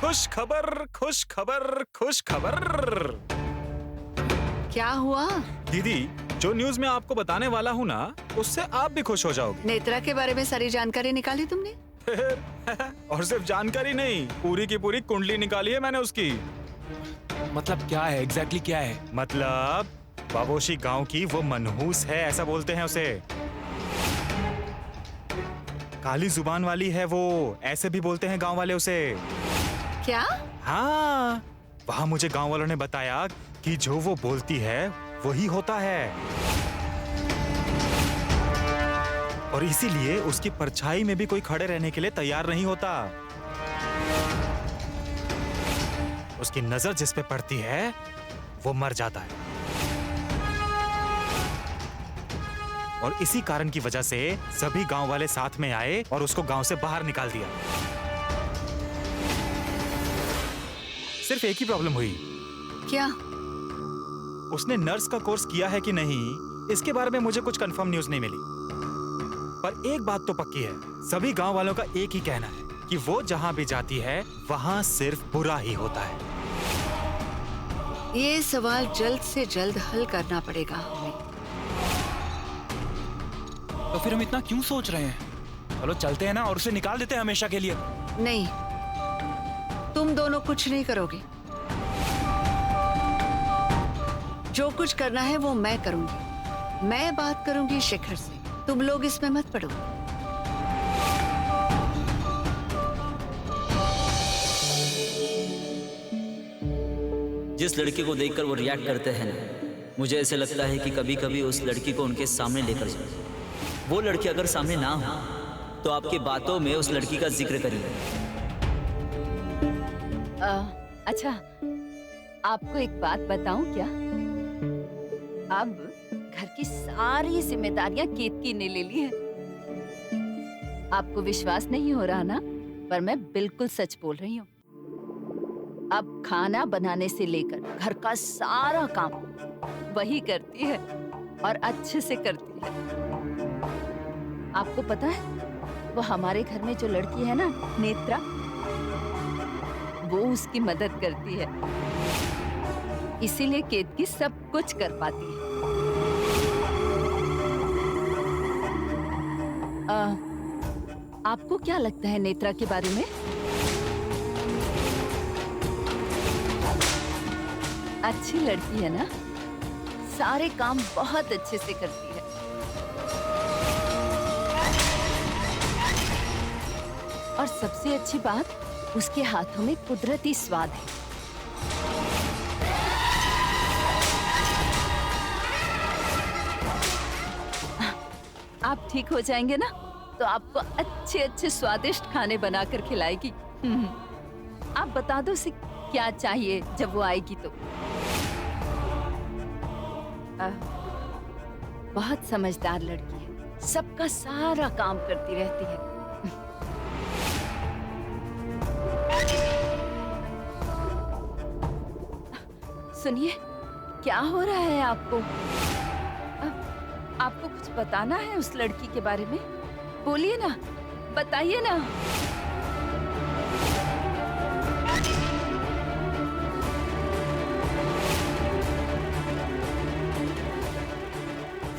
खुश खबर, खुश खबर, खुश खबर। क्या हुआ? दीदी, जो न्यूज मैं आपको बताने वाला हूँ ना, उससे आप भी खुश हो जाओगे। नेत्रा के बारे में सारी जानकारी निकाली तुमने? और सिर्फ जानकारी नहीं, पूरी की पूरी कुंडली निकाली है मैंने उसकी। मतलब क्या है एग्जैक्टली क्या है? मतलब बाबोशी गांव की वो मनहूस है, ऐसा बोलते हैं उसे। काली जुबान वाली है वो, ऐसे भी बोलते हैं गांव वाले उसे। क्या? हाँ, वहाँ मुझे गांव वालों ने बताया कि जो वो बोलती है वही होता है, और इसीलिए उसकी परछाई में भी कोई खड़े रहने के लिए तैयार नहीं होता। उसकी नजर जिस पे पड़ती है वो मर जाता है, और इसी कारण की वजह से सभी गांव वाले साथ में आए और उसको गांव से बाहर निकाल दिया। सिर्फ एक ही प्रॉब्लम हुई। क्या? उसने नर्स का कोर्स किया है कि नहीं, इसके बारे में मुझे कुछ कंफर्म न्यूज नहीं मिली, पर एक बात तो पक्की है, सभी गांव वालों का एक ही कहना है कि वो जहां भी जाती है वहां सिर्फ बुरा ही होता है। ये सवाल जल्द से जल्द हल करना पड़ेगा हमें। तो फिर हम इतना क्यों सोच रहे हैं? चलो चलते हैं ना और उसे निकाल देते हैं हमेशा के लिए। नहीं, तुम दोनों कुछ नहीं करोगे। जो कुछ करना है वो मैं करूंगी। मैं बात करूंगी शिखर से, तुम लोग इसमें मत पड़ो। जिस लड़की को देखकर वो रिएक्ट करते हैं ना, मुझे ऐसे लगता है कि कभी कभी उस लड़की को उनके सामने लेकर जाओ। वो लड़की अगर सामने ना हो तो आपकी बातों में उस लड़की का जिक्र करिए। अच्छा, आपको एक बात बताऊं क्या? अब घर की सारी जिम्मेदारियां केतकी ने ले ली है। आपको विश्वास नहीं हो रहा ना, पर मैं बिल्कुल सच बोल रही हूँ। अब खाना बनाने से लेकर घर का सारा काम वही करती है, और अच्छे से करती है। आपको पता है, वो हमारे घर में जो लड़की है ना, नेत्रा, वो उसकी मदद करती है, इसीलिए केतकी सब कुछ कर पाती है। आपको क्या लगता है नेत्रा के बारे में? अच्छी लड़की है ना, सारे काम बहुत अच्छे से करती है। और सबसे अच्छी बात, उसके हाथों में कुदरती स्वाद है। आप ठीक हो जाएंगे ना, तो आपको अच्छे अच्छे स्वादिष्ट खाने बनाकर खिलाएगी। आप बता दो उसे क्या चाहिए जब वो आएगी तो। बहुत समझदार लड़की है, सबका सारा काम करती रहती है। सुनिए, क्या हो रहा है आपको? आपको कुछ बताना है उस लड़की के बारे में? बोलिए ना, बताइए ना।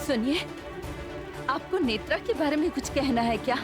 सुनिए, आपको नेत्रा के बारे में कुछ कहना है क्या?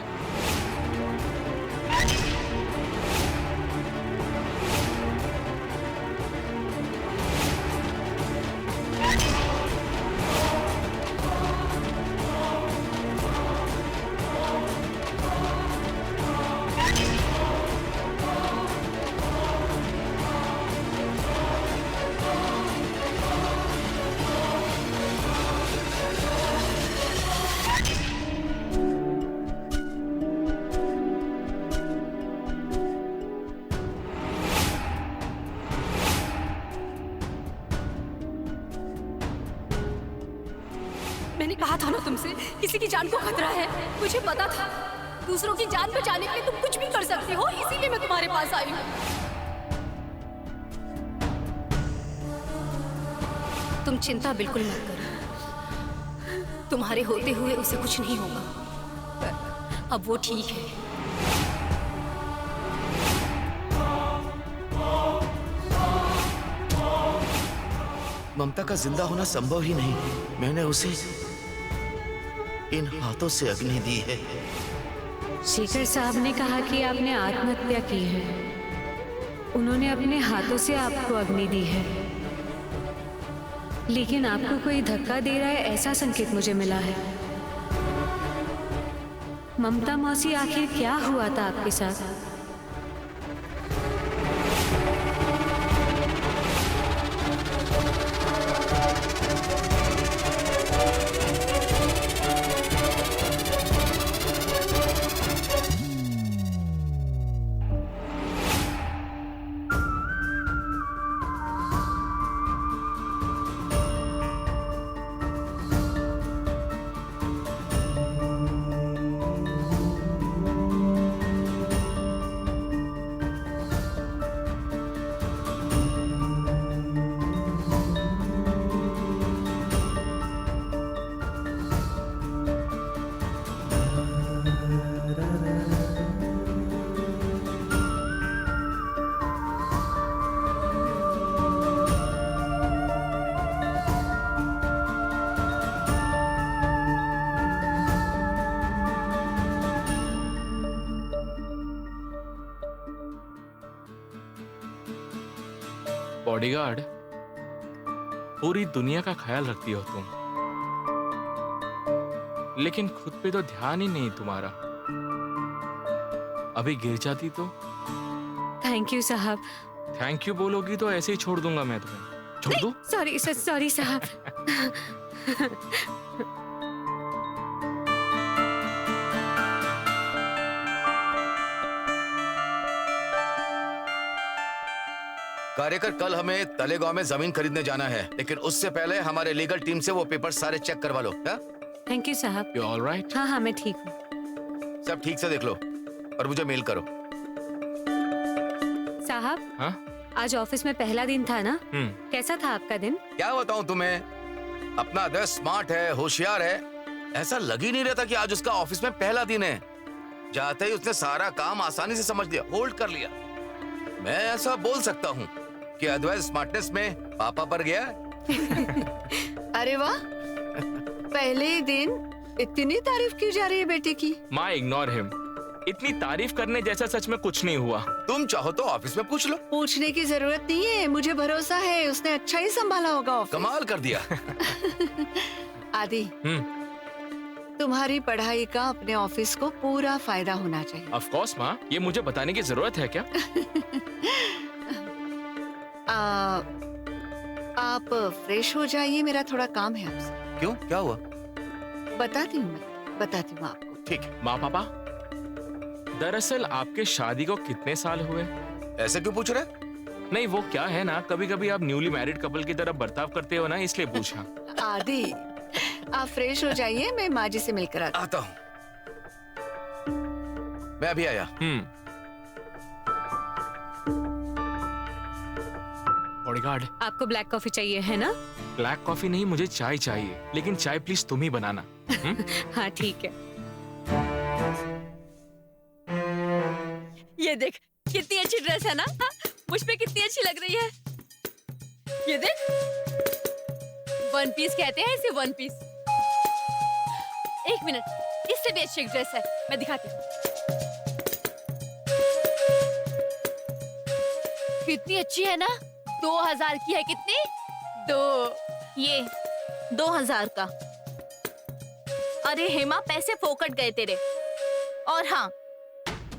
मैंने कहा था ना तुमसे, किसी की जान को खतरा है। मुझे पता था दूसरों की जान बचाने के लिए तुम कुछ भी कर सकती हो, इसीलिए मैं तुम्हारे पास आई हूँ। तुम चिंता बिल्कुल मत करो, तुम्हारे होते हुए उसे कुछ नहीं होगा। अब वो ठीक है। ममता का जिंदा होना संभव ही नहीं। मैंने उसे इन हाथों से अग्नि दी है। शेखर साहब ने कहा कि आपने आत्महत्या की है। उन्होंने अपने हाथों से आपको अग्नि दी है, लेकिन आपको कोई धक्का दे रहा है ऐसा संकेत मुझे मिला है। ममता मौसी, आखिर क्या हुआ था आपके साथ? बॉडीगार्ड, पूरी दुनिया का ख्याल रखती हो तुम, लेकिन खुद पे तो ध्यान ही नहीं तुम्हारा। अभी गिर जाती तो? थैंक यू साहब। थैंक यू बोलोगी तो ऐसे ही छोड़ दूंगा मैं तुम्हें। छोड़ दूं? सॉरी साहब। कार्यकर, कल हमें तलेगांव में जमीन खरीदने जाना है, लेकिन उससे पहले हमारे लीगल टीम से वो पेपर सारे चेक करवा लो। थैंक यू साहब। You all right? हाँ, मैं ठीक हूँ। सब ठीक से देख लो और मुझे मेल करो। साहब, हाँ? आज ऑफिस में पहला दिन था ना? कैसा था आपका दिन? क्या बताऊं तुम्हें, अपना आदर्श स्मार्ट है, होशियार है, ऐसा लग ही नहीं रहता कि आज उसका ऑफिस में पहला दिन है। जाते ही उसने सारा काम आसानी से समझ लिया, होल्ड कर लिया। मैं ऐसा बोल सकता हूँ कि अद्वैत स्मार्टनेस में पापा पर गया। अरे वाह, पहले ही दिन इतनी तारीफ की जा रही है बेटे की। माँ, इग्नोर हिम। इतनी तारीफ करने जैसा सच में कुछ नहीं हुआ। तुम चाहो तो ऑफिस में पूछ लो। पूछने की जरूरत नहीं है, मुझे भरोसा है उसने अच्छा ही संभाला होगा ऑफिस। कमाल कर दिया। आदि, तुम्हारी पढ़ाई का अपने ऑफिस को पूरा फायदा होना चाहिए। ऑफ कोर्स माँ, ये मुझे बताने की जरूरत है क्या? आप फ्रेश हो जाइए, मेरा थोड़ा काम है आपसे। क्यों, क्या हुआ? बताती हूँ आपको। ठीक है। माँ पापा, दरअसल आपके शादी को कितने साल हुए? ऐसे क्यों पूछ रहे? नहीं, वो क्या है ना, कभी कभी आप न्यूली मैरिड कपल की तरह बर्ताव करते हो ना, इसलिए पूछा। आदि, आप फ्रेश हो जाइए, मैं माँ जी से मिलकर आता हूँ। मैं अभी आया। बॉडीगार्ड, आपको ब्लैक कॉफी चाहिए है ना? ब्लैक कॉफी नहीं, मुझे चाय चाहिए, लेकिन चाय प्लीज तुम ही बनाना। हाँ ठीक है। ये देख, कितनी अच्छी ड्रेस है ना? हाँ? मुझ पे कितनी अच्छी लग रही है। ये देख, वन पीस कहते हैं इसे, वन पीस। एक मिनट, इससे भी अच्छी एक ड्रेस है, मैं दिखाती हूँ। कितनी अच्छी है ना? 2000 की है। कितनी? 2। ये 2000 का। अरे हेमा, पैसे फोकट गए तेरे। और हाँ,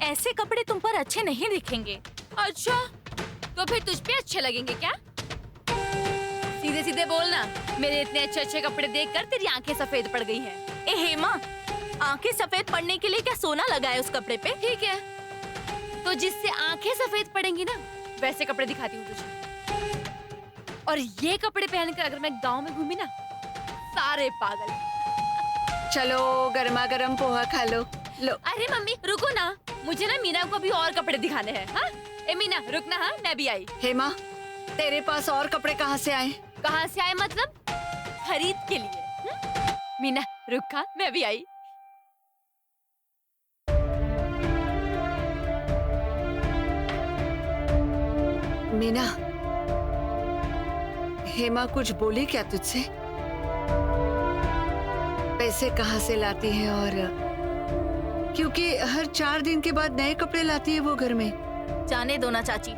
ऐसे कपड़े तुम पर अच्छे नहीं दिखेंगे। अच्छा, तो फिर तुझ पे अच्छे लगेंगे क्या? सीधे सीधे बोलना, मेरे इतने अच्छे अच्छे कपड़े देखकर तेरी आंखें सफेद पड़ गई हैं। ए हेमा, आंखें सफेद पड़ने के लिए क्या सोना लगा है उस कपड़े पे? ठीक है, तो जिससे आंखें सफेद पड़ेंगी ना, वैसे कपड़े दिखाती हूँ तुझे। और ये कपड़े पहनकर अगर मैं गांव में घूमी ना, सारे पागल। चलो, गर्मा गर्म पोहा खा लो। लो। अरे मम्मी रुको ना, मुझे ना मीना को भी और कपड़े दिखाने हैं। हाँ, ए मीना रुक ना। हाँ, मैं भी आई। हेमा, तेरे पास और कपड़े कहाँ से आए? कहाँ से आए मतलब? खरीद के लिए। मीना रुक, मैं भी आई। मीना, हेमा कुछ बोली क्या तुझसे? पैसे कहाँ से लाती है? और क्योंकि हर 4 दिन के बाद नए कपड़े लाती है वो घर में। जाने दो ना चाची,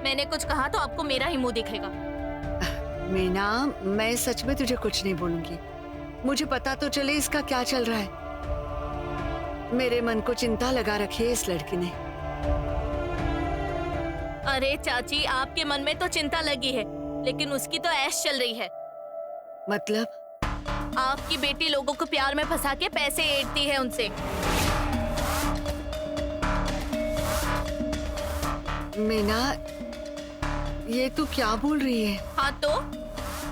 मैंने कुछ कहा तो आपको मेरा ही मुंह दिखेगा। मीना, मैं सच में तुझे कुछ नहीं बोलूंगी। मुझे पता तो चले इसका क्या चल रहा है। मेरे मन को चिंता लगा रखी है इस लड़की ने। अरे चाची, आपके मन में तो चिंता लगी है, लेकिन उसकी तो ऐश चल रही है। मतलब? आपकी बेटी लोगों को प्यार में फंसा के पैसे ऐंठती है उनसे। मीना, ये तू क्या बोल रही है? हाँ तो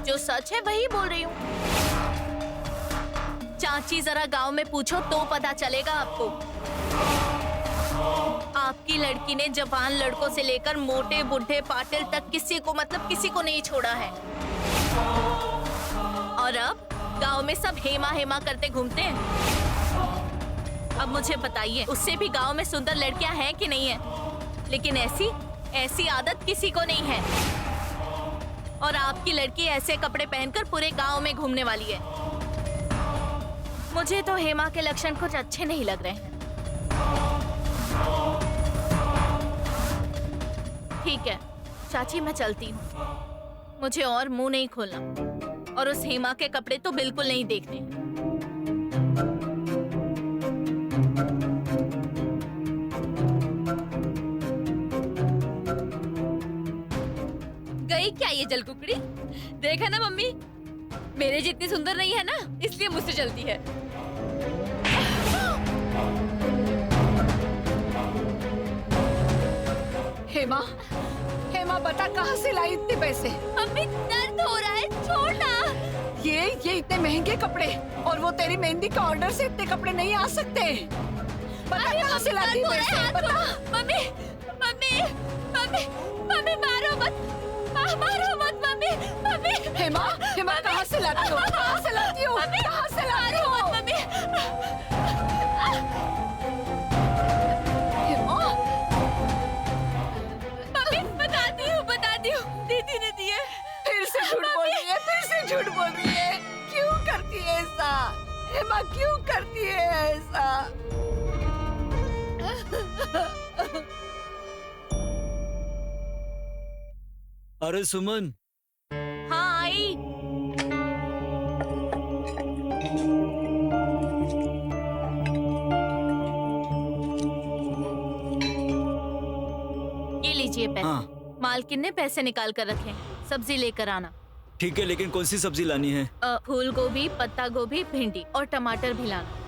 जो सच है वही बोल रही हूँ। चाची जरा गांव में पूछो तो पता चलेगा आपको। आपकी लड़की ने जवान लड़कों से लेकर मोटे बुढ़े पाटिल तक किसी को किसी को नहीं छोड़ा है। और अब गांव में सब हेमा हेमा करते घूमते हैं। अब मुझे बताइए, उससे भी गांव में सुंदर लड़कियां हैं कि नहीं है? लेकिन ऐसी आदत किसी को नहीं है। और आपकी लड़की ऐसे कपड़े पहनकर पूरे गांव में घूमने वाली है। मुझे तो हेमा के लक्षण कुछ अच्छे नहीं लग रहे हैं। ठीक है चाची, मैं चलती हूँ। मुझे और मुंह नहीं खोलना, और उस हेमा के कपड़े तो बिल्कुल नहीं देखने। गई क्या ये जलकुकड़ी? देखा ना मम्मी, मेरे जितनी सुंदर नहीं है ना, इसलिए मुझसे चलती है। हेमा, हेमा बता कहाँ से लाई इतने पैसे? मम्मी दर्द हो रहा है, छोड़ना। ये इतने महंगे कपड़े, और वो तेरी मेहंदी का ऑर्डर से इतने कपड़े नहीं आ सकते। बता कहाँ से लाती पैसे? बता। मम्मी मम्मी मम्मी मम्मी मारो मत, मारो मत मम्मी। मम्मी हेमा, हेमा कहाँ से लाती हो? कहाँ से लाती हो? कहाँ से लाती हो? मम्मी हेमा, बताती हूँ, दीदी ने दिए। फिर से झूठ बोल रही है, फिर से झूठ बोल रही है। क्यों करती है ऐसा? हेमा क्यों करती है ऐसा? अरे सुमन, हाँ आई। ये लीजिए पैसे। हाँ मालकिन ने पैसे निकाल कर रखे हैं, सब्जी लेकर आना। ठीक है, लेकिन कौन सी सब्जी लानी है? फूल गोभी, पत्ता गोभी, भिंडी और टमाटर भी लाना।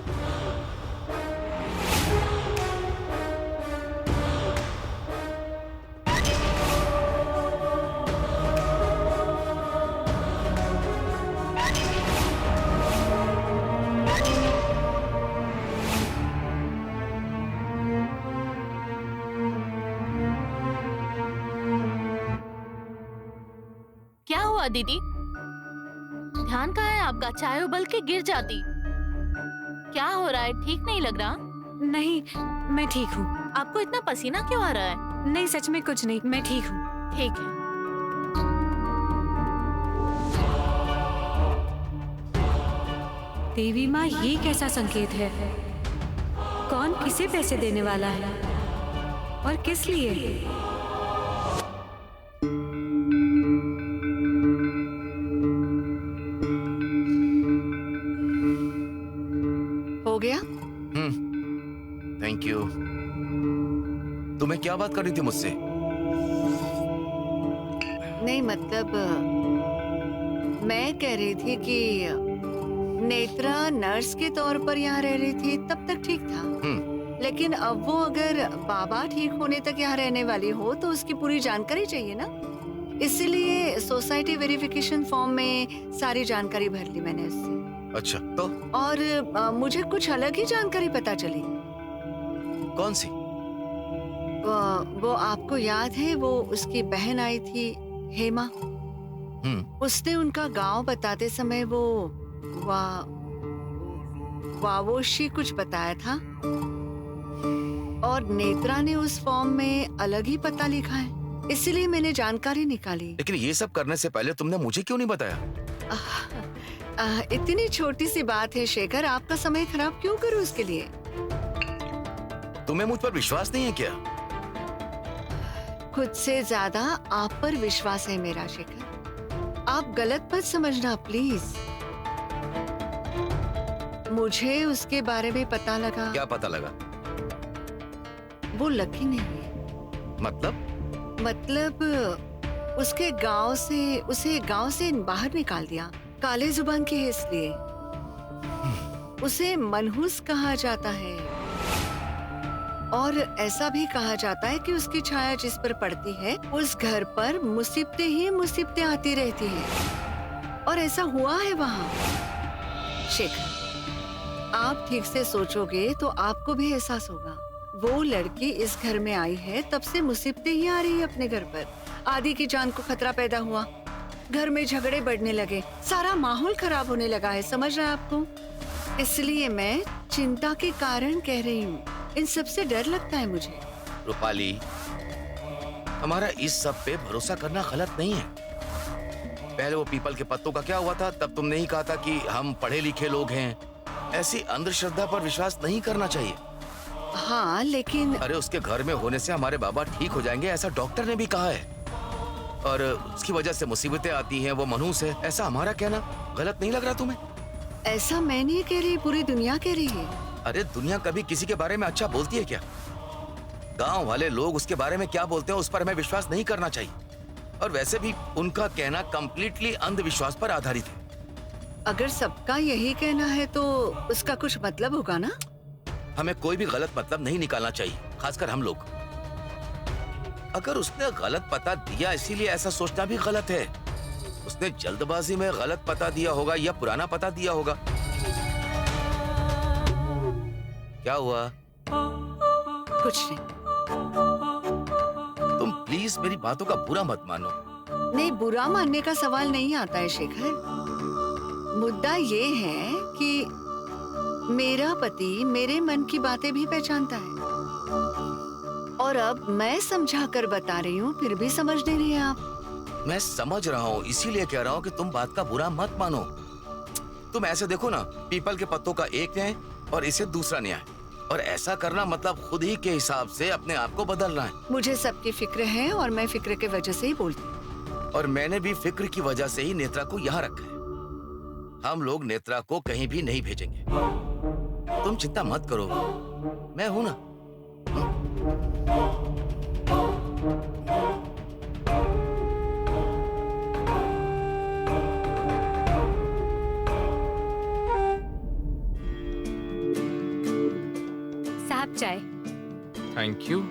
क्या हुआ दीदी? ध्यान कहाँ है आपका? चाय उबल के गिर जाती। क्या हो रहा है? ठीक नहीं लग रहा? नहीं, मैं ठीक हूँ। आपको इतना पसीना क्यों आ रहा है? नहीं, सच में कुछ नहीं, मैं ठीक हूँ। ठीक है। देवी माँ, ये कैसा संकेत है? कौन किसे पैसे देने वाला है और किस लिए? हो गया? Thank you. तुम्हें क्या बात कर रही थी मुझसे? नहीं मतलब मैं कह रही थी कि नेत्रा नर्स के तौर पर यहाँ रह रही थी तब तक ठीक था, लेकिन अब वो अगर बाबा ठीक होने तक यहाँ रहने वाली हो तो उसकी पूरी जानकारी चाहिए ना। इसीलिए सोसाइटी वेरिफिकेशन फॉर्म में सारी जानकारी भर ली मैंने उससे। अच्छा तो? और मुझे कुछ अलग ही जानकारी पता चली। कौन सी? वो आपको याद है, वो उसकी बहन आई थी हेमा। उसने उनका गांव बताते समय वो वावोशी कुछ बताया था, और नेत्रा ने उस फॉर्म में अलग ही पता लिखा है। इसलिए मैंने जानकारी निकाली। लेकिन ये सब करने से पहले तुमने मुझे क्यों नहीं बताया? इतनी छोटी सी बात है शेखर, आपका समय खराब क्यों करूं उसके लिए? तुम्हें मुझ पर विश्वास नहीं है क्या? खुद से ज्यादा आप पर विश्वास है मेरा शेखर। आप गलत मत समझना प्लीज। मुझे उसके बारे में पता लगा। क्या पता लगा? वो लकी नहीं है। मतलब उसे गांव से बाहर निकाल दिया, काले जुबान के है इसलिए। उसे मनहूस कहा जाता है और ऐसा भी कहा जाता है कि उसकी छाया जिस पर पड़ती है उस घर पर मुसीबतें ही मुसीबतें आती रहती हैं। और ऐसा हुआ है वहाँ। शेखर, आप ठीक से सोचोगे तो आपको भी एहसास होगा। वो लड़की इस घर में आई है तब से मुसीबतें ही आ रही है अपने घर पर। आदि की जान को खतरा पैदा हुआ, घर में झगड़े बढ़ने लगे, सारा माहौल खराब होने लगा है। समझ रहा है आपको? इसलिए मैं चिंता के कारण कह रही हूँ। इन सब से डर लगता है मुझे। रूपाली, हमारा इस सब पे भरोसा करना गलत नहीं है। पहले वो पीपल के पत्तों का क्या हुआ था, तब तुमने ही कहा था कि हम पढ़े लिखे लोग हैं। ऐसी अंधश्रद्धा पर विश्वास नहीं करना चाहिए। हाँ लेकिन अरे उसके घर में होने से हमारे बाबा ठीक हो जाएंगे, ऐसा डॉक्टर ने भी कहा है। और उसकी वजह से मुसीबतें आती हैं, वो मनहूस है, ऐसा हमारा कहना गलत नहीं लग रहा तुम्हें? ऐसा मैं नहीं कह रही, पूरी दुनिया कह रही है। अरे दुनिया कभी किसी के बारे में अच्छा बोलती है क्या? गांव वाले लोग उसके बारे में क्या बोलते हैं उस पर हमें विश्वास नहीं करना चाहिए। और वैसे भी उनका कहना कंप्लीटली अंधविश्वास पर आधारित है। अगर सबका यही कहना है तो उसका कुछ मतलब होगा ना? हमें कोई भी गलत मतलब नहीं निकालना चाहिए, खासकर हम लोग। अगर उसने गलत पता दिया इसीलिए ऐसा सोचना भी गलत है। उसने जल्दबाजी में गलत पता दिया होगा या पुराना पता दिया होगा। क्या हुआ? कुछ नहीं। तुम प्लीज मेरी बातों का बुरा मत मानो। नहीं, बुरा मानने का सवाल नहीं आता है शेखर। मुद्दा ये है कि मेरा पति मेरे मन की बातें भी पहचानता है। और अब मैं समझा कर बता रही हूँ, फिर भी समझ नहीं रही हैं आप। मैं समझ रहा हूँ, इसीलिए कह रहा हूँ कि तुम बात का बुरा मत मानो। तुम ऐसे देखो ना, पीपल के पत्तों का एक न्याय और इसे दूसरा न्याय। और ऐसा करना मतलब खुद ही के हिसाब से अपने आप को बदलना है। मुझे सबकी फिक्र है और मैं फिक्र के वजह से ही बोलती हूँ। और मैंने भी फिक्र की वजह से ही नेत्रा को यहाँ रखा है। हम लोग नेत्रा को कहीं भी नहीं भेजेंगे। तुम चिंता मत करो, मैं हूं ना। साहब चाय। Thank you.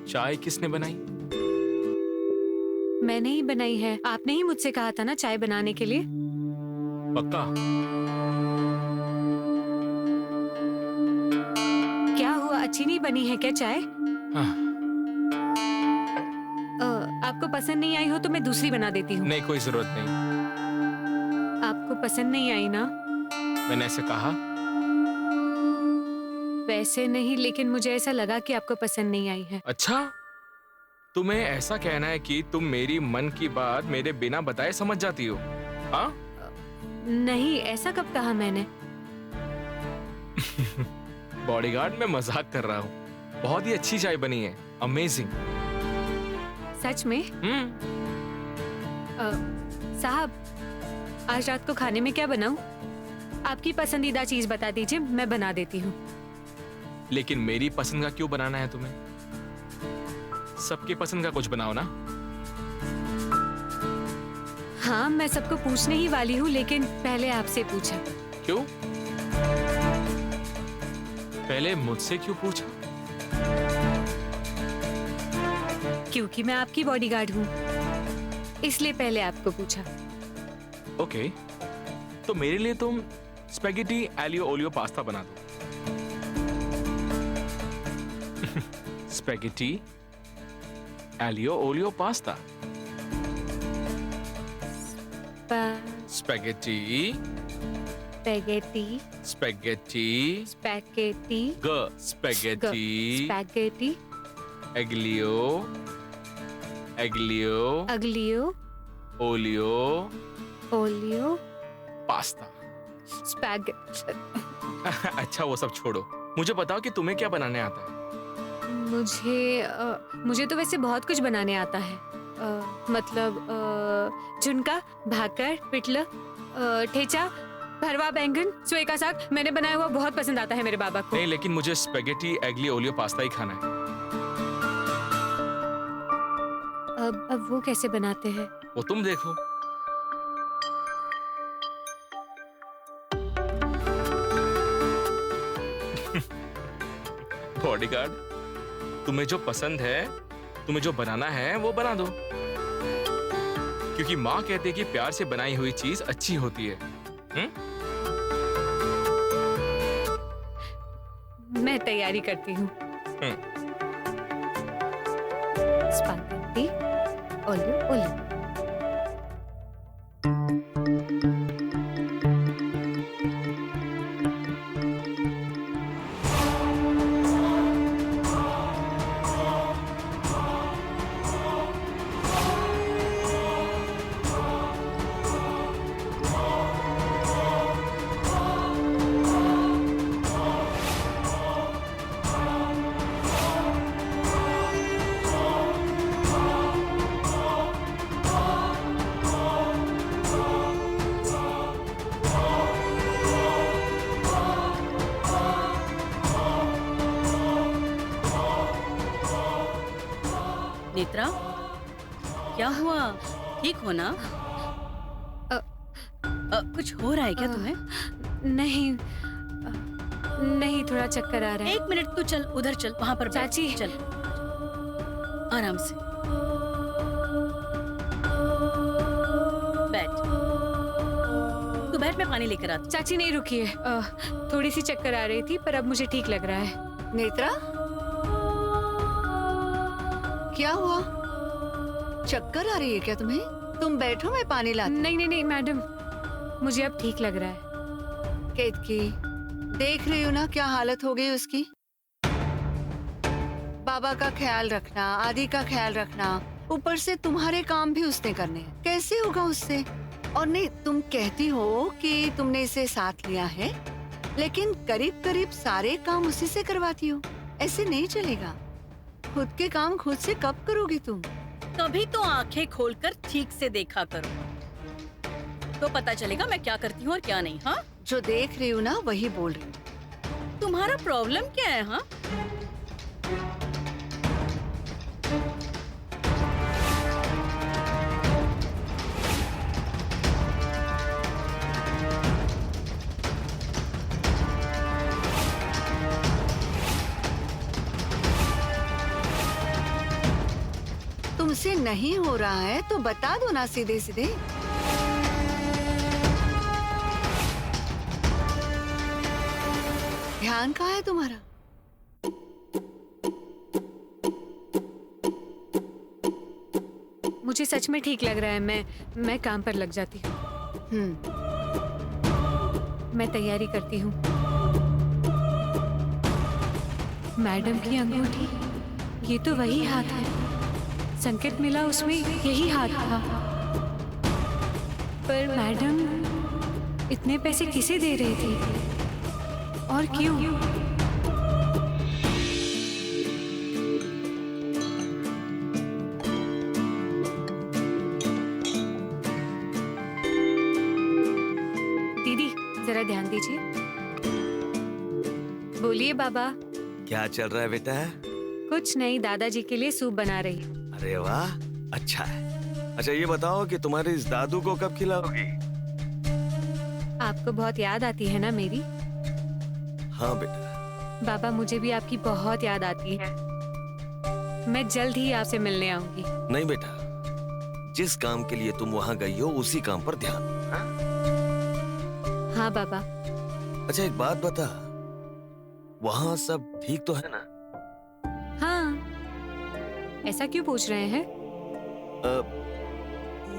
चाय किसने बनाई? मैंने ही बनाई है। आपने ही मुझसे कहा था ना चाय बनाने के लिए। पक्का? क्या हुआ, अच्छी नहीं बनी है क्या चाय? हाँ। आपको पसंद नहीं आई हो तो मैं दूसरी बना देती हूँ। नहीं, कोई जरूरत नहीं। आपको पसंद नहीं आई ना? मैंने ऐसे कहा? वैसे नहीं, लेकिन मुझे ऐसा लगा कि आपको पसंद नहीं आई है। अच्छा, तुम्हें ऐसा कहना है कि तुम मेरी मन की बात मेरे बिना बताए समझ जाती हो? हाँ? नहीं, ऐसा कब कहा मैंने? बॉडीगार्ड, मैं मजाक कर रहा हूँ। बहुत ही अच्छी चाय बनी है, अमेजिंग। सच में? साहब, आज रात को खाने में क्या बनाऊं? आपकी पसंदीदा चीज बता दीजिए, मैं बना देती हूँ। लेकिन मेरी पसंद का क्यों बनाना है तुम्हें? सबकी पसंद का कुछ बनाओ ना। हाँ, मैं सबको पूछने ही वाली हूँ, लेकिन पहले आपसे पूछा। क्यों? पहले मुझसे क्यों पूछा? क्योंकि मैं आपकी बॉडीगार्ड हूँ, इसलिए पहले आपको पूछा। ओके, तो मेरे लिए तुम स्पेगेटी एलियो ओलियो पास्ता बना दो। Spaghetti aglio olio pasta. Spaghetti spaghetti spaghetti spaghetti ग spaghetti spaghetti aglio aglio aglio olio olio pasta. स्पैग अच्छा वो सब छोड़ो, मुझे बताओ कि तुम्हें क्या बनाने आता है। मुझे तो वैसे बहुत कुछ बनाने आता है। मतलब झुनका, भाकर, पिठलं, ठेचा, भरवा बैंगन, सोए का साग मैंने बनाया हुआ बहुत पसंद आता है मेरे बाबा को। नहीं, लेकिन मुझे स्पेगेटी एग्लियो ओलियो पास्ता ही खाना है। अब वो कैसे बनाते हैं? वो तुम देखो। बॉडीगार्ड, तुम्हें जो पसंद है, तुम्हें जो बनाना है वो बना दो, क्योंकि माँ कहते हैं कि प्यार से बनाई हुई चीज अच्छी होती है। मैं तैयारी करती हूँ। Spaghetti oleo oleo. नेत्रा, क्या हुआ? ठीक हो ना? कुछ हो रहा है क्या तुम्हें? नहीं नहीं, थोड़ा चक्कर आ रहा है। 1 मिनट, तू चल उधर चल, वहां पर बैठ। चाची। चल आराम से बैठ। तू बैठ, मैं पानी लेकर आती। चाची नहीं रुकिए, थोड़ी सी चक्कर आ रही थी पर अब मुझे ठीक लग रहा है। नेत्रा, क्या हुआ? चक्कर आ रही है क्या तुम्हें? तुम बैठो, मैं पानी लाती। नहीं नहीं नहीं मैडम, मुझे अब ठीक लग रहा है। केतकी, देख रही हो ना क्या हालत हो गई उसकी। बाबा का ख्याल रखना, आदि का ख्याल रखना, ऊपर से तुम्हारे काम भी उसने करने हैं। कैसे होगा उससे? और नहीं, तुम कहती हो कि तुमने इसे साथ लिया है, लेकिन करीब करीब सारे काम उसी से करवाती हो। ऐसे नहीं चलेगा। खुद के काम खुद से कब करोगी तुम? कभी तो आंखें खोलकर ठीक से देखा करो, तो पता चलेगा मैं क्या करती हूँ और क्या नहीं। हाँ, जो देख रही हूँ ना वही बोल रही हूँ। तुम्हारा प्रॉब्लम क्या है? हाँ, तुमसे नहीं हो रहा है तो बता दो ना सीधे सीधे। ध्यान कहाँ है तुम्हारा? मुझे सच में ठीक लग रहा है। मैं काम पर लग जाती हूँ। मैं तैयारी करती हूँ। मैडम की अंगूठी, ये तो वही हाथ है। संकेत मिला उसमें यही हाथ था। पर मैडम इतने पैसे किसे दे रही थी और क्यों? दीदी जरा ध्यान दीजिए। बोलिए बाबा। क्या चल रहा है बेटा? कुछ नहीं, दादाजी के लिए सूप बना रही हूँ। अरे वाह, अच्छा है। अच्छा ये बताओ कि तुम्हारे इस दादू को कब खिलाओगी? आपको बहुत याद आती है ना मेरी? हाँ बेटा। बाबा, मुझे भी आपकी बहुत याद आती है। मैं जल्द ही आपसे मिलने आऊंगी। नहीं बेटा, जिस काम के लिए तुम वहाँ गई हो उसी काम पर ध्यान। हाँ बाबा। अच्छा एक बात बता, वहाँ सब ठीक तो है ना? हाँ। ऐसा क्यों पूछ रहे हैं?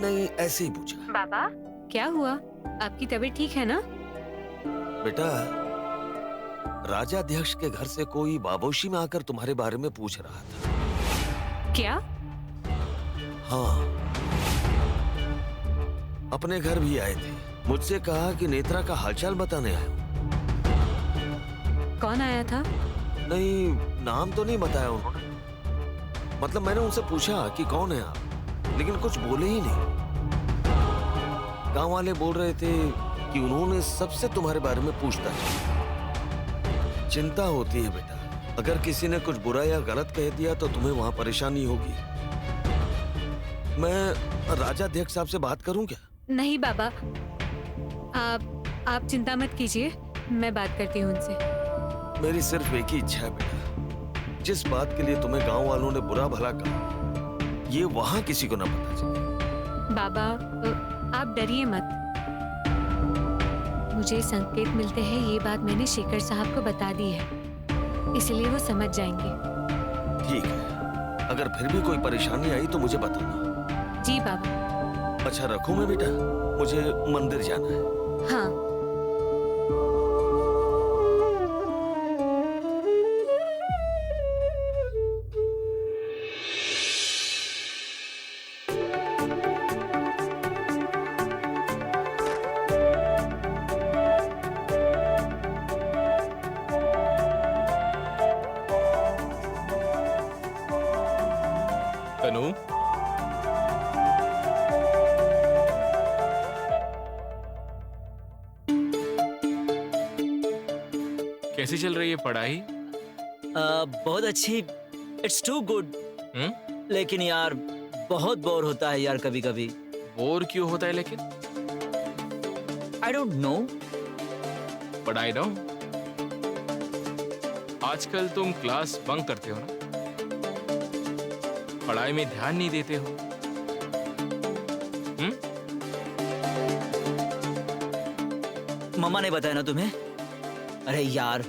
नहीं ऐसे ही पूछा। बाबा क्या हुआ? आपकी तबीयत ठीक है ना? बेटा, राजाध्यक्ष के घर से कोई बाबोशी में आकर तुम्हारे बारे में पूछ रहा था। क्या? हाँ, अपने घर भी आए थे। मुझसे कहा कि नेत्रा का हालचाल बताने आए हो। कौन आया था? नहीं, नाम तो नहीं बताया उन्होंने। मतलब मैंने उनसे पूछा कि कौन है आप, लेकिन कुछ बोले ही नहीं। गांव वाले बोल रहे थे कि उन्होंने सबसे तुम्हारे बारे में पूछताछ की। चिंता होती है बेटा, अगर किसी ने कुछ बुरा या गलत कह दिया तो तुम्हें वहां परेशानी होगी। मैं राजाध्यक्ष साहब से बात करूं क्या? नहीं बाबा, आप चिंता मत कीजिए, मैं बात करती हूँ उनसे। मेरी सिर्फ एक ही इच्छा है बेटा, जिस बात के लिए तुम्हें गांव वालों ने बुरा भला कहा, ये वहां किसी को न पता चले। बाबा, आप डरिए मत। मुझे संकेत मिलते हैं ये बात मैंने शेखर साहब को बता दी है, इसलिए वो समझ जाएंगे। ठीक है, अगर फिर भी कोई परेशानी आई तो मुझे बताना। जी बाबा। अच्छा रखूं मैं बेटा, मुझे मंदिर जाना है। हाँ। तनु, कैसी चल रही है पढ़ाई? बहुत अच्छी। It's too good. लेकिन यार बहुत बोर होता है यार कभी कभी। बोर क्यों होता है लेकिन? I don't know. But I know. आजकल तुम क्लास बंक करते हो ना, पढ़ाई में ध्यान नहीं देते हो। मम्मा ने बताया ना तुम्हें? अरे यार,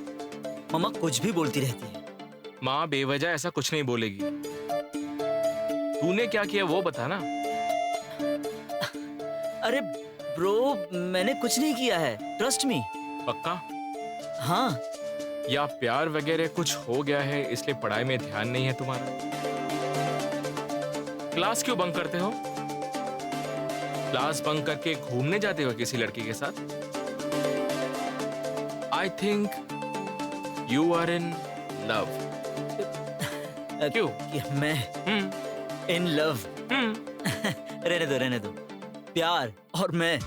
मम्मा कुछ भी बोलती रहती है। माँ बेवजह ऐसा कुछ नहीं बोलेगी। तूने क्या किया वो बता ना। अरे ब्रो, मैंने कुछ नहीं किया है, ट्रस्ट मी। पक्का? हाँ। या प्यार वगैरह कुछ हो गया है इसलिए पढ़ाई में ध्यान नहीं है तुम्हारा? क्लास क्यों बंक करते हो? क्लास बंक करके घूमने जाते हो किसी लड़की के साथ? I think you are in love. क्यों? मैं इन लव? रहने दो। प्यार और मैं,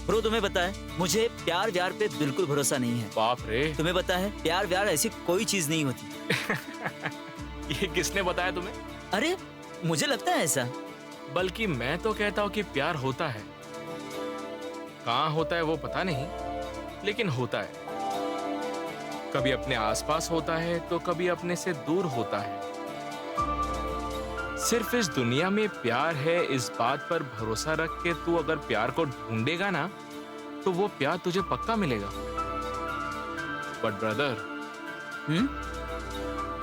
ब्रो तुम्हें पता है मुझे प्यार व्यार पे बिल्कुल भरोसा नहीं है। बाप रे। तुम्हें पता है प्यार व्यार ऐसी कोई चीज नहीं होती। ये किसने बताया तुम्हें? अरे मुझे लगता है ऐसा। बल्कि मैं तो कहता हूँ कि प्यार होता है। कहाँ होता है वो पता नहीं, लेकिन होता है। कभी अपने आसपास होता है तो कभी अपने से दूर होता है। सिर्फ इस दुनिया में प्यार है इस बात पर भरोसा रख के तू अगर प्यार को ढूंढेगा ना तो वो प्यार तुझे पक्का मिलेगा। बट ब्रदर,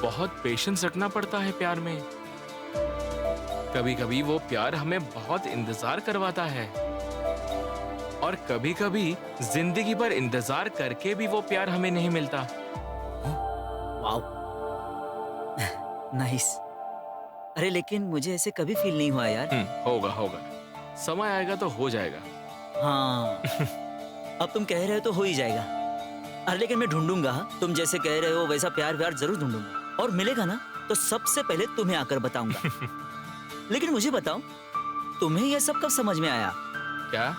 बहुत पेशेंस रखना पड़ता है प्यार में। कभी कभी वो प्यार हमें बहुत इंतजार करवाता है और कभी कभी जिंदगी भर इंतजार करके भी वो प्यार हमें नहीं मिलता। Wow, nice. अरे लेकिन मुझे ऐसे कभी फील नहीं हुआ यार। होगा, समय आएगा तो हो जाएगा। हाँ। अब तुम कह रहे हो तो हो ही जाएगा। अरे लेकिन मैं ढूंढूंगा, तुम जैसे कह रहे हो वैसा प्यार व्यार जरूर ढूंढूंगा, और मिलेगा ना तो सबसे पहले तुम्हें आकर बताऊंगा। लेकिन मुझे बताओ, तुम्हें यह सब कब समझ में आया? क्या?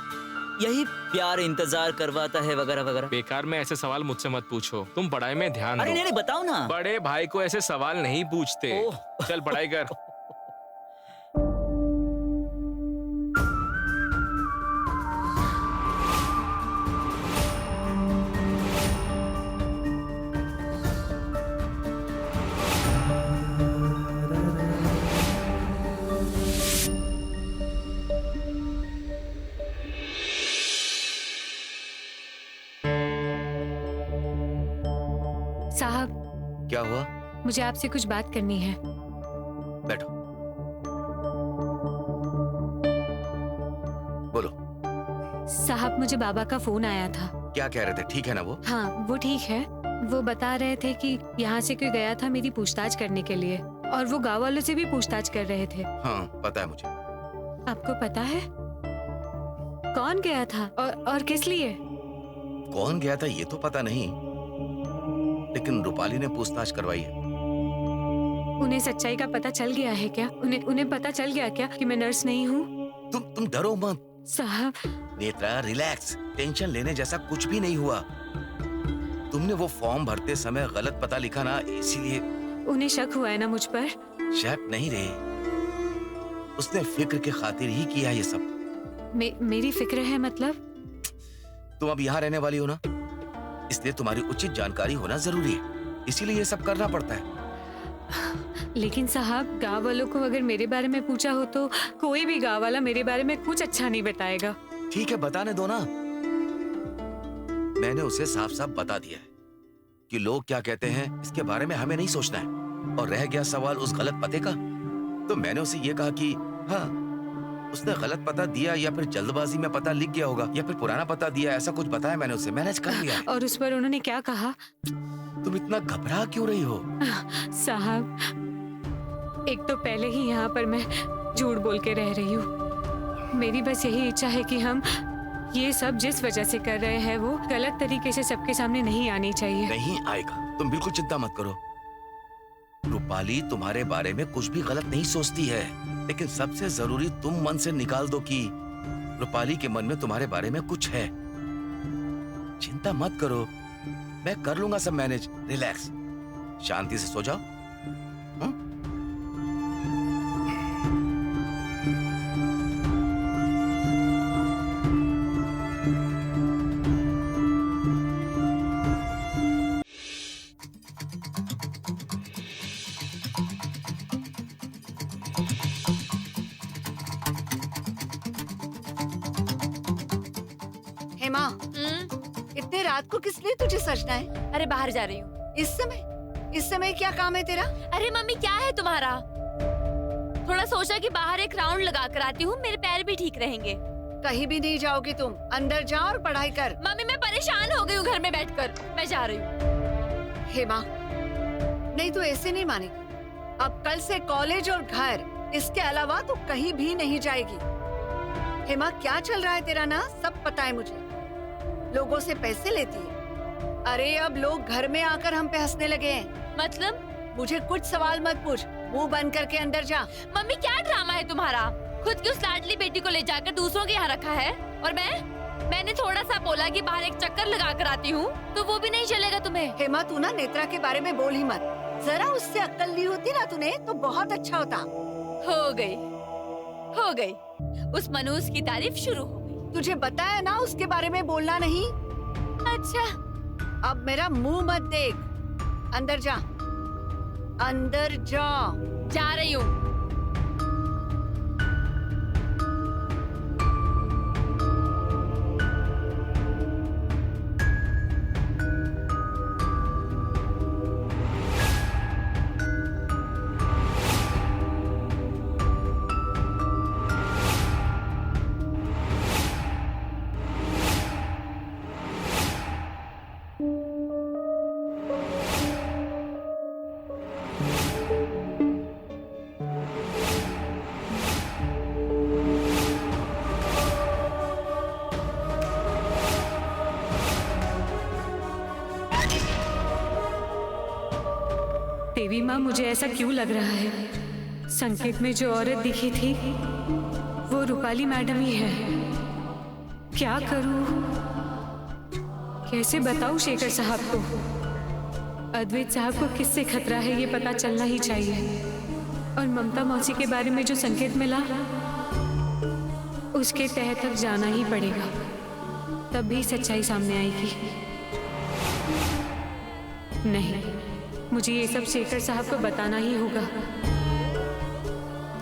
यही प्यार इंतजार करवाता है वगैरह वगैरह। बेकार में ऐसे सवाल मुझसे मत पूछो, तुम पढ़ाई में ध्यान दो। अरे नहीं बताओ ना। बड़े भाई को ऐसे सवाल नहीं पूछते। चल पढ़ाई कर। साहब, क्या हुआ? मुझे आपसे कुछ बात करनी है। बैठो। बोलो। साहब, मुझे बाबा का फोन आया था। क्या कह रहे थे, ठीक है ना वो? हाँ, वो ठीक है। वो बता रहे थे कि यहाँ से कोई गया था मेरी पूछताछ करने के लिए, और वो गाँव वालों से भी पूछताछ कर रहे थे। हाँ, पता है मुझे। आपको पता है कौन गया था और किस लिए? कौन गया था ये तो पता नहीं, लेकिन रूपाली ने पूछताछ करवाई है। उन्हें सच्चाई का पता चल गया है क्या? उन्हें पता चल गया क्या कि मैं नर्स नहीं हूँ? तुम डरो मत साहब। नेत्रा, रिलैक्स, टेंशन लेने जैसा कुछ भी नहीं हुआ। तुमने वो फॉर्म भरते समय गलत पता लिखा ना, इसीलिए। उन्हें शक हुआ है ना मुझ पर? शक नहीं रे, उसने फिक्र के खातिर ही किया ये सब। मेरी फिक्र है मतलब? तुम अब यहाँ रहने वाली हो ना, इसलिए तुम्हारी उचित जानकारी होना जरूरी है, इसीलिए ये सब करना पड़ता है। लेकिन साहब, गांव वालों को अगर मेरे बारे में पूछा हो तो कोई भी गांव वाला मेरे बारे में कुछ अच्छा नहीं बताएगा। ठीक है, बताने दो ना। मैंने उसे साफ साफ बता दिया है कि लोग क्या कहते हैं इसके बारे में हमें नहीं सोचना है। और रह गया सवाल उस गलत पते का, तो मैंने उसे ये कहा कि हाँ, उसने गलत पता दिया या फिर जल्दबाजी में पता लिख गया होगा या फिर पुराना पता दिया, ऐसा कुछ बताया मैंने उसे, मैनेज कर लिया। और उस पर उन्होंने क्या कहा? तुम इतना घबरा क्यों रही हो? साहब, एक तो पहले ही यहाँ पर मैं झूठ बोल के रह रही हूँ। मेरी बस यही इच्छा है कि हम ये सब जिस वजह से कर रहे हैं वो गलत तरीके से सबके सामने नहीं आनी चाहिए। नहीं आएगा, तुम बिल्कुल चिंता मत करो। रूपाली तुम्हारे बारे में कुछ भी गलत नहीं सोचती है, लेकिन सबसे जरूरी तुम मन से निकाल दो कि रूपाली के मन में तुम्हारे बारे में कुछ है। चिंता मत करो, मैं कर लूंगा सब मैनेज। रिलैक्स, शांति से सो जाओ। हेमा, इतने रात को किस लिए तुझे सजना है? अरे बाहर जा रही हूँ। इस समय क्या काम है तेरा? अरे मम्मी, क्या है तुम्हारा? थोड़ा सोचा कि बाहर एक राउंड लगा कर आती हूँ, मेरे पैर भी ठीक रहेंगे। कहीं भी नहीं जाओगी तुम, अंदर जाओ और पढ़ाई कर। मम्मी, मैं परेशान हो गई हूँ घर में बैठकर, मैं जा रही हूँ। हेमा, नहीं तो ऐसे नहीं मानेगी। अब कल से कॉलेज और घर, इसके अलावा तो कहीं भी नहीं जाएगी। हेमा, क्या चल रहा है तेरा ना, सब पता है मुझे। लोगों से पैसे लेती है। अरे अब लोग घर में आकर हम पे हंसने लगे हैं। मतलब? मुझे कुछ सवाल मत पूछ, मुंह बंद करके अंदर जा। मम्मी, क्या ड्रामा है तुम्हारा? खुद की उस लाडली बेटी को ले जाकर दूसरों के यहाँ रखा है, और मैंने थोड़ा सा बोला कि बाहर एक चक्कर लगा कर आती हूँ, तो वो भी नहीं चलेगा तुम्हें? हेमा, तू ना नेत्रा के बारे में बोल ही मत। जरा उससे अक्ल ली होती ना तूने तो बहुत अच्छा होता। हो गई, उस मनूस की तारीफ शुरू हो गई। तुझे बताया ना उसके बारे में बोलना नहीं। अच्छा, अब मेरा मुंह मत देख, अंदर जा, अंदर जा। जा रही हूँ। देवी माँ, मुझे ऐसा क्यों लग रहा है संकेत में जो औरत दिखी थी वो रूपाली मैडम ही है। क्या करूं? कैसे बताऊं शेखर साहब को? अद्वैत साहब को किससे खतरा है ये पता चलना ही चाहिए। और ममता मौसी के बारे में जो संकेत मिला उसके तह तक जाना ही पड़ेगा, तब भी सच्चाई सामने आएगी। नहीं, मुझे ये सब शेखर साहब को बताना ही होगा।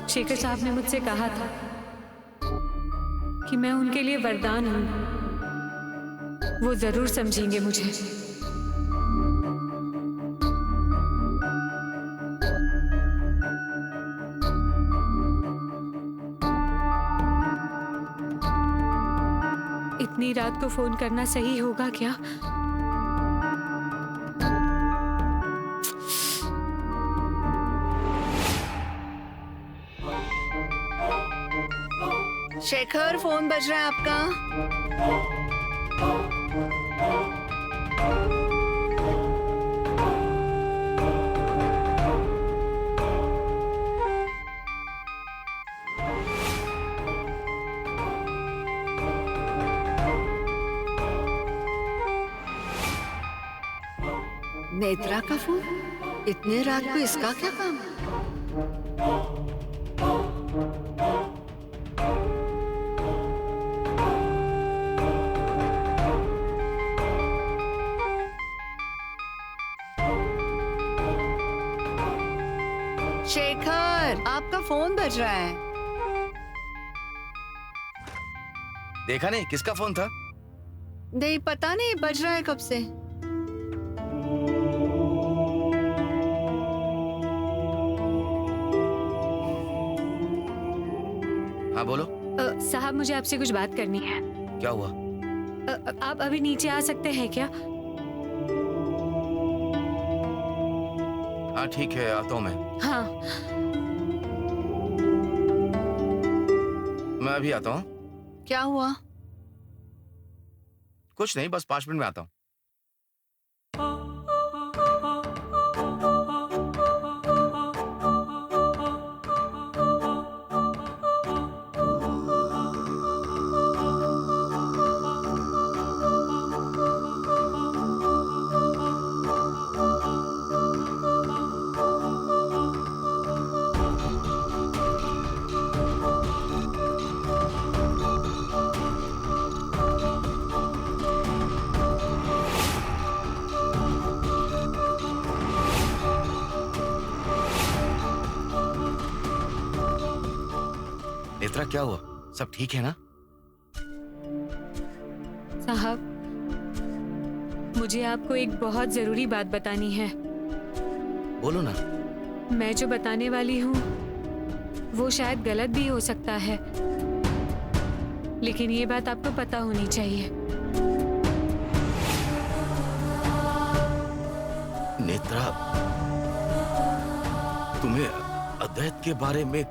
शेखर साहब ने मुझसे कहा था कि मैं उनके लिए वरदान हूं। वो जरूर समझेंगे मुझे। इतनी रात को फोन करना सही होगा क्या? शेखर, फोन बज रहा है आपका। नेत्रा का फोन? इतने रात को इसका क्या काम है? शेखर, आपका फोन बज रहा है। देखा नहीं किसका फोन था? नहीं, पता नहीं बज रहा है कब से। हाँ बोलो। साहब, मुझे आपसे कुछ बात करनी है। क्या हुआ? आप अभी नीचे आ सकते हैं क्या? हाँ ठीक है, आता हूँ मैं। हाँ। मैं अभी आता हूँ। क्या हुआ? कुछ नहीं, बस 5 मिनट में आता हूँ। नेत्रा, क्या हुआ? सब ठीक है ना? साहब, मुझे आपको एक बहुत जरूरी बात बतानी है। बोलो ना। मैं जो बताने वाली हूँ वो शायद गलत भी हो सकता है, लेकिन ये बात आपको पता होनी चाहिए। नेत्रा, तुम्हें अद्वैत के बारे में?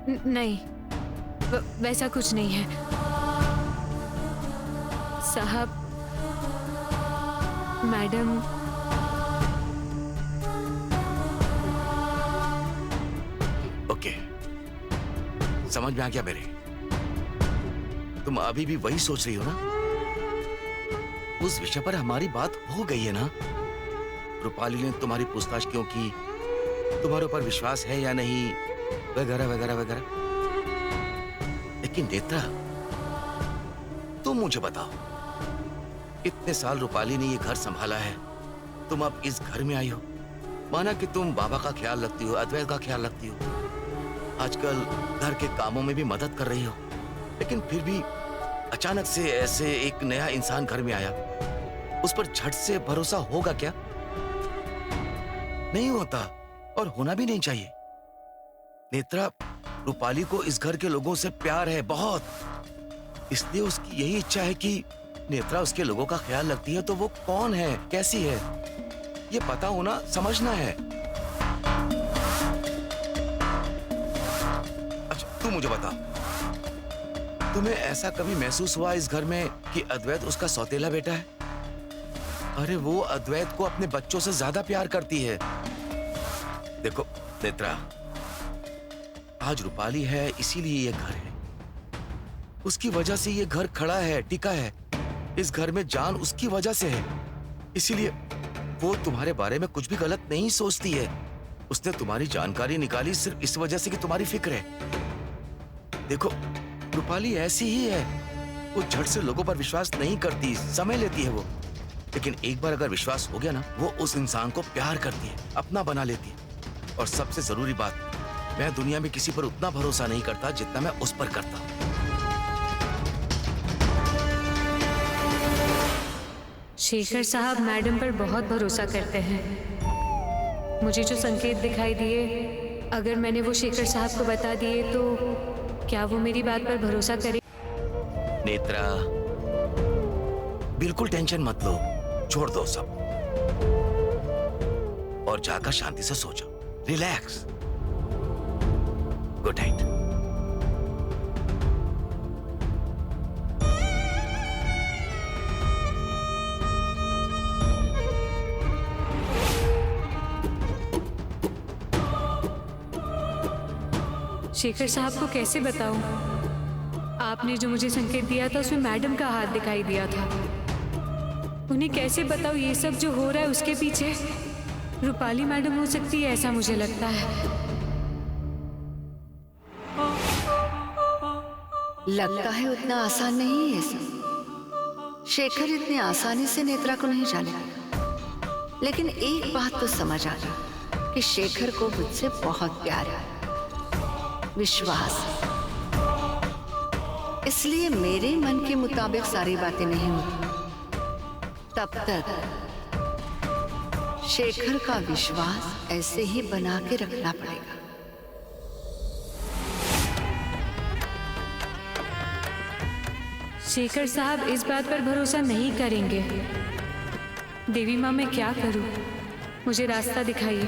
नहीं, वैसा कुछ नहीं है साहब। मैडम, ओके, समझ में आ गया मेरे। तुम अभी भी वही सोच रही हो ना? उस विषय पर हमारी बात हो गई है ना? रूपाली ने तुम्हारी पूछताछ क्यों की, तुम्हारे ऊपर विश्वास है या नहीं, वगैरह वगैरह वगैरह। लेकिन नेत्रा, तुम मुझे बताओ, इतने साल रूपाली ने ये घर संभाला है, तुम अब इस घर में आई हो। माना कि तुम बाबा का ख्याल रखती हो, अद्वैत का ख्याल रखती हो, आजकल घर के कामों में भी मदद कर रही हो, लेकिन फिर भी अचानक से ऐसे एक नया इंसान घर में आया, उस पर झट से भरोसा होगा क्या? नहीं होता, और होना भी नहीं चाहिए। नेत्रा, रूपाली को इस घर के लोगों से प्यार है, बहुत। इसलिए उसकी यही इच्छा है कि नेत्रा उसके लोगों का ख्याल रखती है, तो वो कौन है, कैसी है, ये पता होना, समझना है। अच्छा, तू मुझे बता, तुम्हें ऐसा कभी महसूस हुआ इस घर में कि अद्वैत उसका सौतेला बेटा है? अरे वो अद्वैत को अपने बच्चों से ज्यादा प्यार करती है। देखो नेत्रा, आज रूपाली है इसीलिए ये घर है, उसकी वजह से ये घर खड़ा है, टिका है। इस घर में जान उसकी वजह से है, इसीलिए वो तुम्हारे बारे में कुछ भी गलत नहीं सोचती है। उसने तुम्हारी जानकारी निकाली सिर्फ इस वजह से कि तुम्हारी फिक्र है। देखो, रूपाली ऐसी ही है, वो झट से लोगों पर विश्वास नहीं करती, समय लेती है वो। लेकिन एक बार अगर विश्वास हो गया ना, वो उस इंसान को प्यार करती है, अपना बना लेती है। और सबसे जरूरी बात, मैं दुनिया में किसी पर उतना भरोसा नहीं करता जितना मैं उस पर करता हूं। शेखर साहब मैडम पर बहुत भरोसा करते हैं। मुझे जो संकेत दिखाई दिए, अगर मैंने वो शेखर साहब को बता दिए तो क्या वो मेरी बात पर भरोसा करे? नेत्रा, बिल्कुल टेंशन मत लो, छोड़ दो सब और जाकर शांति से सो जाओ। रिलैक्स। Good night. शेखर साहब को कैसे बताऊं? आपने जो मुझे संकेत दिया था उसमें मैडम का हाथ दिखाई दिया था। उन्हें कैसे बताऊं ये सब जो हो रहा है उसके पीछे रूपाली मैडम हो सकती है, ऐसा मुझे लगता है। लगता है उतना आसान नहीं है सब। शेखर इतने आसानी से नेत्रा को नहीं जानेगा, लेकिन एक बात तो समझ आ गई कि शेखर को मुझसे बहुत प्यार है, विश्वास। इसलिए मेरे मन के मुताबिक सारी बातें नहीं होती। तब तक शेखर का विश्वास ऐसे ही बना के रखना पड़ेगा। शेखर साहब इस बात पर भरोसा नहीं करेंगे। देवी माँ, मैं क्या करूं? मुझे रास्ता दिखाइए।